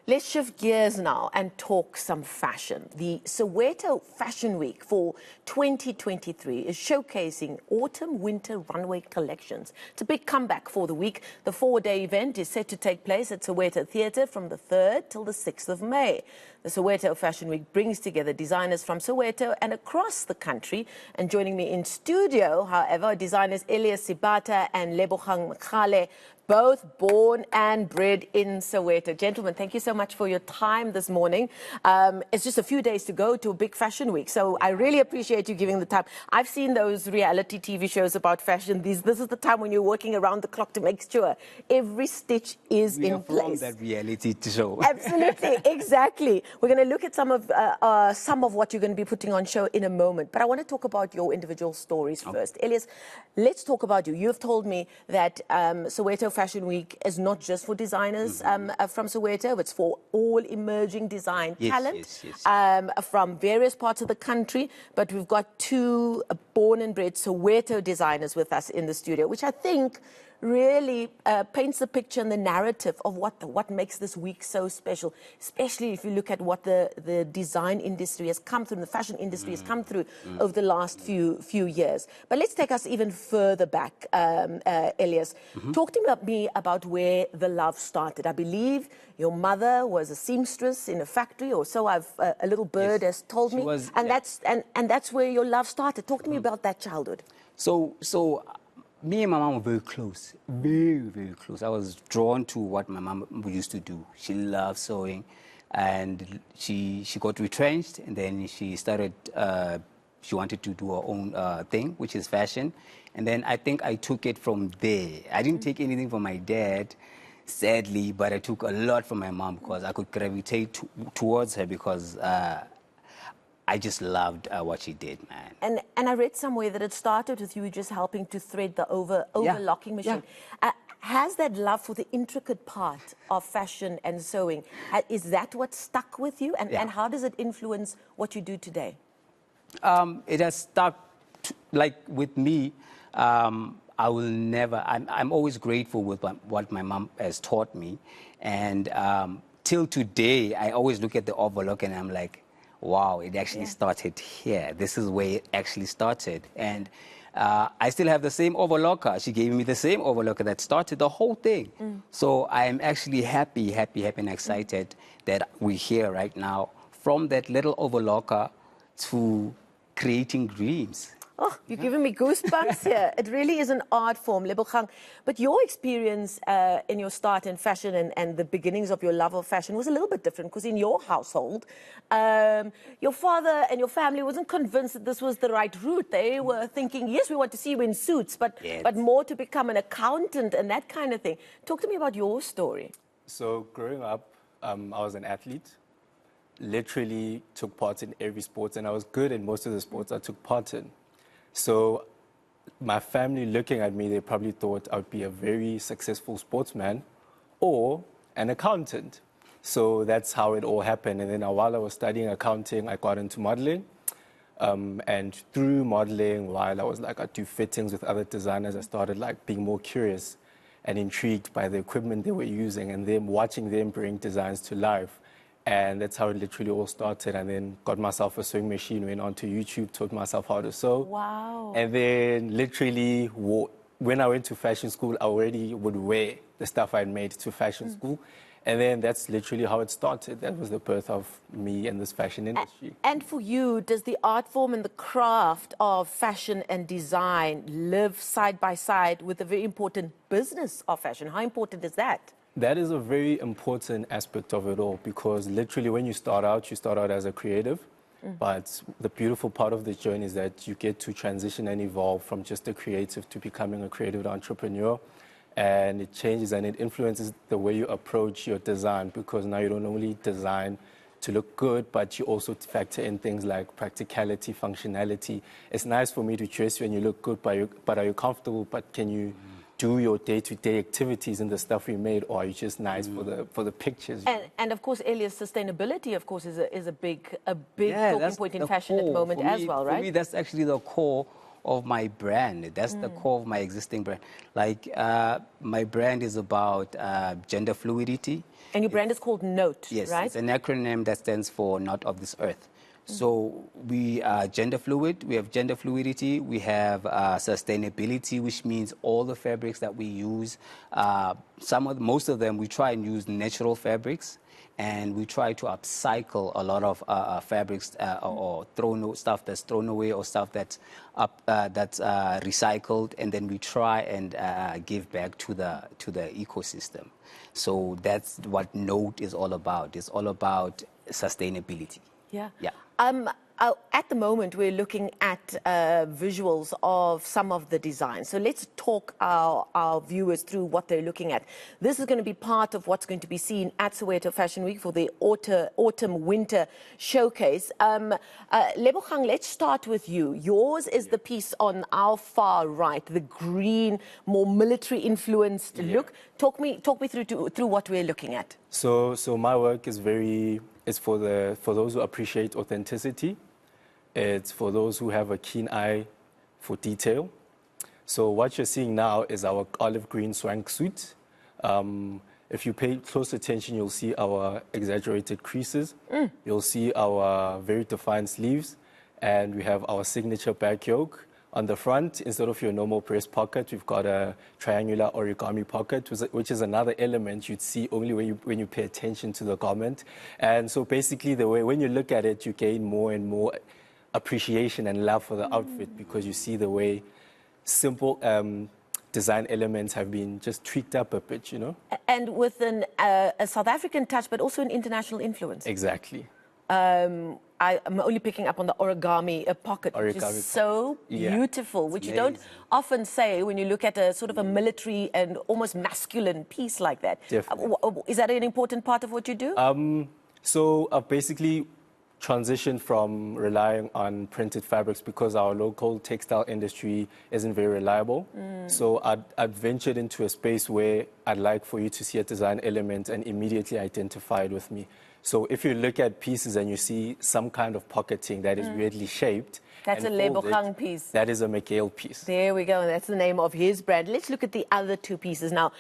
Let's shift gears now and talk some fashion. The Soweto Fashion Week for 2023 is showcasing autumn-winter runway collections. It's a big comeback for the week. The four-day event is set to take place at Soweto Theatre from the 3rd till the 6th of May. The Soweto Fashion Week brings together designers from Soweto and across the country. And joining me in studio, however, are designers Elias, Sibata and Lebo Macgale, both born and bred in Soweto. Gentlemen, thank you so much for your time this morning. It's just a few days to go to a big fashion week, so I really appreciate you giving the time. I've seen those reality TV shows about fashion. This is the time when you're working around the clock to make sure every stitch is in place. From that reality show. Absolutely, exactly. We're going to look at some of what you're going to be putting on show in a moment, but I want to talk about your individual stories first. Elias, let's talk about you. You've told me that Soweto Fashion Week is not just for designers from Soweto, it's for all emerging design talent from various parts of the country. But we've got two born and bred Soweto designers with us in the studio, which I think really paints the picture and the narrative of what makes this week so special, especially if you look at what the design industry has come through, and the fashion industry has come through over the last few years. But let's take us even further back, Elias. Talk to me about where the love started. I believe your mother was a seamstress in a factory, or so a little bird has told me, and that's where your love started. Talk to me about that childhood. So me and my mom were very close, very, very close. I was drawn to what my mom used to do. She loved sewing, and she got retrenched, and then she started, she wanted to do her own thing, which is fashion. And then I think I took it from there. I didn't take anything from my dad, sadly, but I took a lot from my mom because I could gravitate towards her because I just loved what she did, man. And I read somewhere that it started with you just helping to thread the overlocking machine. Has that love for the intricate part of fashion and sewing, is that what stuck with you? And how does it influence what you do today? It has stuck, like with me, I will never, I'm always grateful with what my mom has taught me. And till today, I always look at the overlock and I'm like, wow, it actually started here. This is where it actually started. And I still have the same overlocker. She gave me the same overlocker that started the whole thing. So I'm actually happy and excited that we're here right now, from that little overlocker to creating dreams. Oh, you're giving me goosebumps here. It really is an art form, Lebo. But your experience in your start in fashion and the beginnings of your love of fashion was a little bit different, because in your household, your father and your family wasn't convinced that this was the right route. They were thinking, yes, we want to see you in suits, but more to become an accountant and that kind of thing. Talk to me about your story. So growing up, I was an athlete. Literally took part in every sport, and I was good in most of the sports I took part in. So my family looking at me, they probably thought I would be a very successful sportsman or an accountant. So that's how it all happened. And then while I was studying accounting, I got into modeling. And through modeling, while I was I do fittings with other designers, I started being more curious and intrigued by the equipment they were using and then watching them bring designs to life. And that's how it literally all started. And then got myself a sewing machine, went onto YouTube, taught myself how to sew. Wow. And then literally, when I went to fashion school, I already would wear the stuff I'd made to fashion school. And then that's literally how it started. That was the birth of me and this fashion industry. And for you, does the art form and the craft of fashion and design live side by side with the very important business of fashion? How important is that? That is a very important aspect of it all, because literally when you start out as a creative. But the beautiful part of this journey is that you get to transition and evolve from just a creative to becoming a creative entrepreneur. And it changes and it influences the way you approach your design, because now you don't only design to look good, but you also factor in things like practicality, functionality. It's nice for me to dress you and you look good, but are you comfortable? But can you do your day-to-day activities and the stuff we made, or are you just nice for the pictures? And of course, Elias, sustainability, of course, is a big talking point in fashion at the moment as well, right? For me, that's actually the core of my brand. That's the core of my existing brand. Like, my brand is about gender fluidity. And your brand is called Note, Yes, right? it's an acronym that stands for Not of This Earth. So we are gender fluid, we have gender fluidity, we have sustainability, which means all the fabrics that we use, most of them we try and use natural fabrics, and we try to upcycle a lot of fabrics or stuff that's thrown away or stuff that's recycled, and then we try and give back to the ecosystem. So that's what Note is all about. It's all about sustainability. Yeah. Yeah. At the moment, we're looking at visuals of some of the designs. So let's talk our viewers through what they're looking at. This is going to be part of what's going to be seen at Soweto Fashion Week for the autumn-winter showcase. Lebo, let's start with you. Yours is the piece on our far right, the green, more military-influenced look. Talk me through what we're looking at. So my work is for those who appreciate authenticity. It's for those who have a keen eye for detail. So what you're seeing now is our olive green swank suit. If you pay close attention, you'll see our exaggerated creases. You'll see our very defined sleeves. And we have our signature back yoke. On the front, instead of your normal press pocket, we've got a triangular origami pocket, which is another element you'd see only when you pay attention to the garment. And so basically, when you look at it, you gain more and more appreciation and love for the outfit, because you see the way simple design elements have been just tweaked up a bit, you know? And with a South African touch, but also an international influence. Exactly. I'm only picking up on the origami pocket, which is so beautiful, which you don't often say when you look at a sort of a military and almost masculine piece like that. Is that an important part of what you do? So I've basically transitioned from relying on printed fabrics because our local textile industry isn't very reliable. So I'd ventured into a space where I'd like for you to see a design element and immediately identify it with me. So if you look at pieces and you see some kind of pocketing that is weirdly shaped, that's a Lebo piece. That is a Macgale piece. There we go. That's the name of his brand. Let's look at the other two pieces now.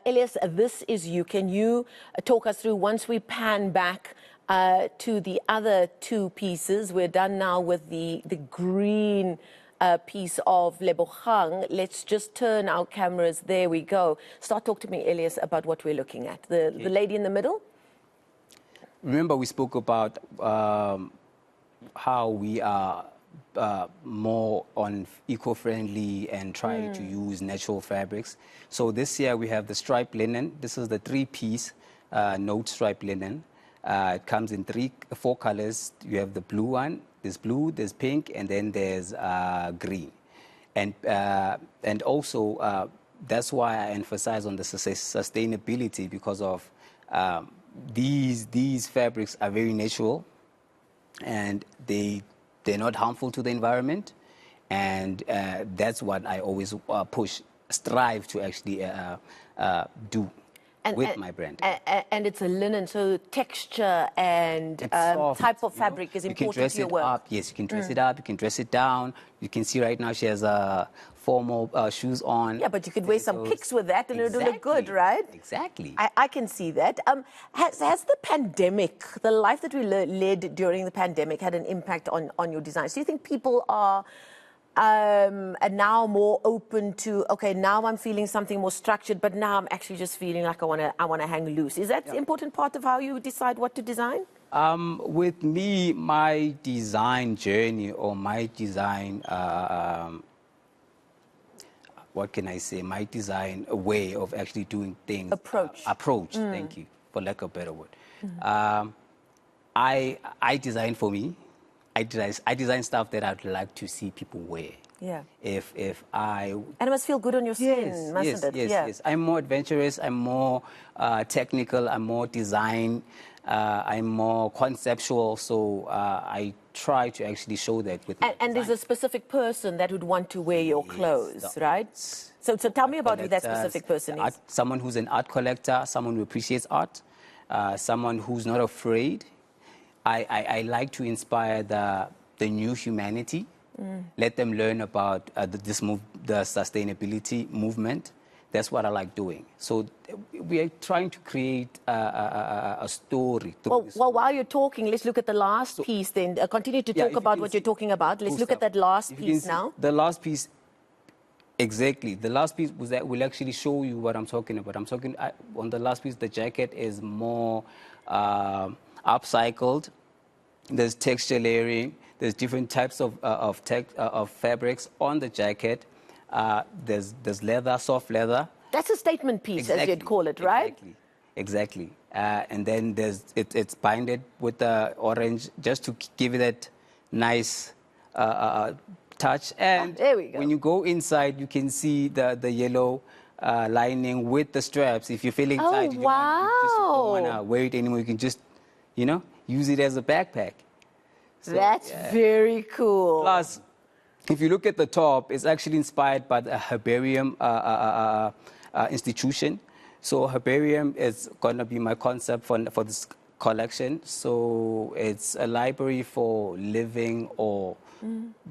Elias, this is you. Can you talk us through, once we pan back to the other two pieces? We're done now with the green piece of Lebo. Let's just turn our cameras. There we go. Talk to me, Elias, about what we're looking at. The lady in the middle? Remember, we spoke about how we are more on eco-friendly and try to use natural fabrics. So this year we have the striped linen. This is the three-piece Note striped linen. It comes in four colors. You have the blue one. There's blue, there's pink, and then there's green. And also that's why I emphasize on the sustainability, because of these fabrics are very natural, and they're not harmful to the environment, and that's what I always strive to actually do with my brand. And it's a linen, so texture and type of fabric is important to your work. Up. Yes, you can dress it up, you can dress it down. You can see right now she has formal shoes on. Yeah, but you could wear some kicks with that and it'll look good, right? Exactly. I can see that. Has the pandemic, the life that we led during the pandemic, had an impact on your designs? Do you think people are now more open to, okay, now I'm feeling something more structured, but now I'm actually just feeling like I want to hang loose? Is that an important part of how you decide what to design? With me, my design journey, or my design, what can I say? My design way of actually doing things. Approach. Thank you, for lack of a better word. I design for me. I design stuff that I'd like to see people wear. Yeah. And it must feel good on your skin, mustn't it? Yes. I'm more adventurous. I'm more technical. I'm more design. I'm more conceptual. So I try to actually show that with my And there's a specific person that would want to wear your clothes, right? So tell me about who that specific person is. Someone who's an art collector, someone who appreciates art, someone who's not afraid. I like to inspire the new humanity, Let them learn about the sustainability movement. That's what I like doing. So we are trying to create a story. Well, while you're talking, let's look at the last piece then. Continue to talk about what you're talking about. Let's look at that last piece now. The last piece, exactly. The last piece was that will actually show you what I'm talking about. On the last piece, the jacket is more upcycled. There's texture layering. There's different types of fabrics on the jacket. There's leather, soft leather. That's a statement piece, as you'd call it, right? Exactly. And then it's binded with the orange just to give it that nice touch. And there we go. When you go inside, you can see the yellow lining with the straps. If you're feeling tight, you just don't want to wear it anymore. You can just, use it as a backpack. So, that's very cool. Plus, if you look at the top, it's actually inspired by the herbarium institution. So herbarium is going to be my concept for this collection. So it's a library for living or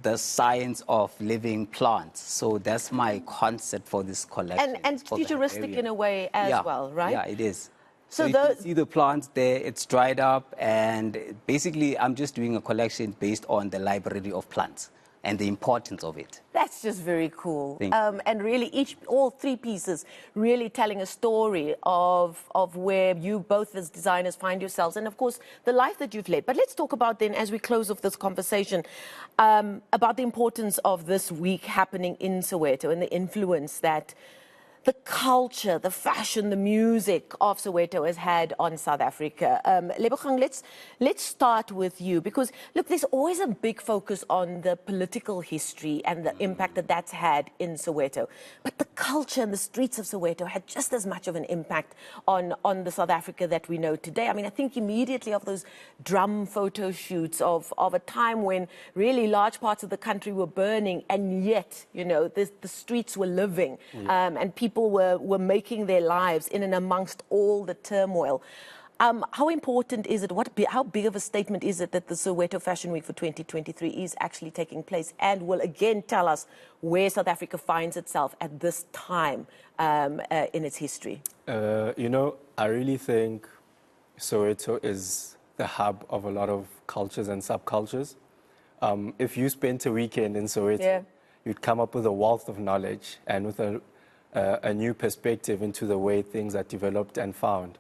the science of living plants. So that's my concept for this collection. And futuristic in a way as well, right? Yeah, it is. So you can see the plants there, it's dried up, and basically I'm just doing a collection based on the library of plants and the importance of it. That's just very cool. And really, all three pieces really telling a story of where you both as designers find yourselves, and of course, the life that you've led. But let's talk about then, as we close off this conversation, about the importance of this week happening in Soweto and the influence that the culture, the fashion, the music of Soweto has had on South Africa. Lebo, let's start with you, because look, there's always a big focus on the political history and the impact that that's had in Soweto. But the culture and the streets of Soweto had just as much of an impact on the South Africa that we know today. I mean, I think immediately of those drum photo shoots of a time when really large parts of the country were burning, and yet, the streets were living, and people were making their lives in and amongst all the turmoil. How important is it, how big of a statement is it that the Soweto Fashion Week for 2023 is actually taking place and will again tell us where South Africa finds itself at this time in its history? I really think Soweto is the hub of a lot of cultures and subcultures. If you spent a weekend in Soweto, you'd come up with a wealth of knowledge and with a new perspective into the way things are developed and found.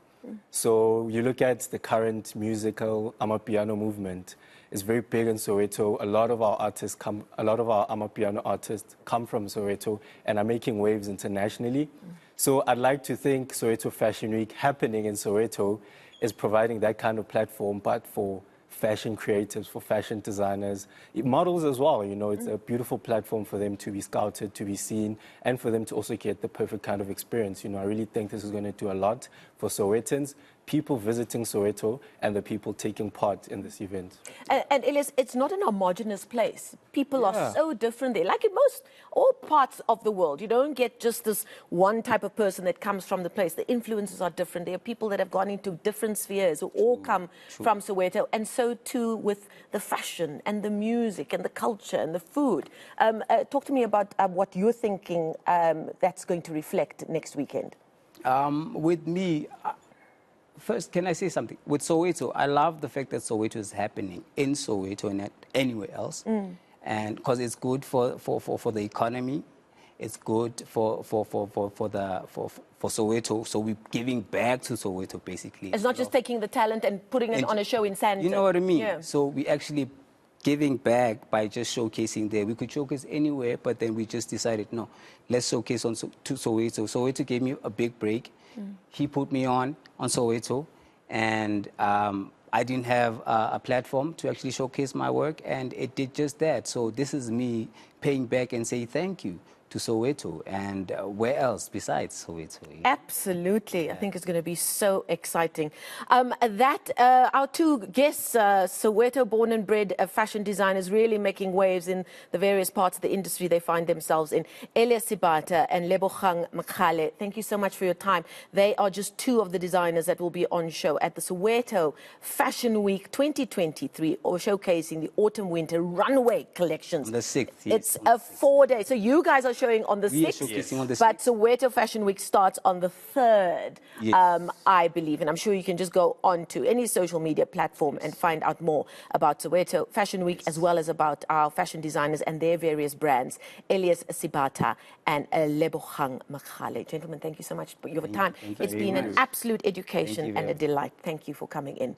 So you look at the current musical Amapiano movement. It's very big in Soweto. A lot of our Amapiano artists come from Soweto and are making waves internationally. So I'd like to think Soweto Fashion Week happening in Soweto is providing that kind of platform, but for fashion creatives, for fashion designers, models as well. It's a beautiful platform for them to be scouted, to be seen, and for them to also get the perfect kind of experience. I really think this is going to do a lot for Sowetans, people visiting Soweto, and the people taking part in this event. And Elias, it's not an homogenous place. People are so different there. Like in all parts of the world, you don't get just this one type of person that comes from the place. The influences are different. There are people that have gone into different spheres who all come from Soweto, and so too with the fashion and the music and the culture and the food. Talk to me about what you're thinking that's going to reflect next weekend. With me, first, can I say something? With Soweto, I love the fact that Soweto is happening in Soweto and not anywhere else, and because it's good for the economy, it's good for Soweto. So we're giving back to Soweto basically. It's not just taking the talent and putting it on a show in Sandton. You know what I mean? Yeah. So we actually giving back by just showcasing there. We could showcase anywhere, but then we just decided, no, let's showcase to Soweto. Soweto gave me a big break. He put me on Soweto, and I didn't have a platform to actually showcase my work, and it did just that. So this is me paying back and say thank you to Soweto, and where else besides Soweto? Absolutely. I think it's going to be so exciting. Our two guests, Soweto born and bred fashion designers, really making waves in the various parts of the industry they find themselves in. Elias Sibata and Lebo Macgale, thank you so much for your time. They are just two of the designers that will be on show at the Soweto Fashion Week 2023, or showcasing the autumn-winter runway collections. On the 6th. Yes, it's a 4-day. So you guys are showing on the 6th, showcasing on the 6th. but Soweto Fashion Week starts on the 3rd, I believe. And I'm sure you can just go on to any social media platform and find out more about Soweto Fashion Week, as well as about our fashion designers and their various brands, Elias Sibata and Lebo Macgale. Gentlemen, thank you so much for your time. It's been an absolute education and a delight. Thank you for coming in.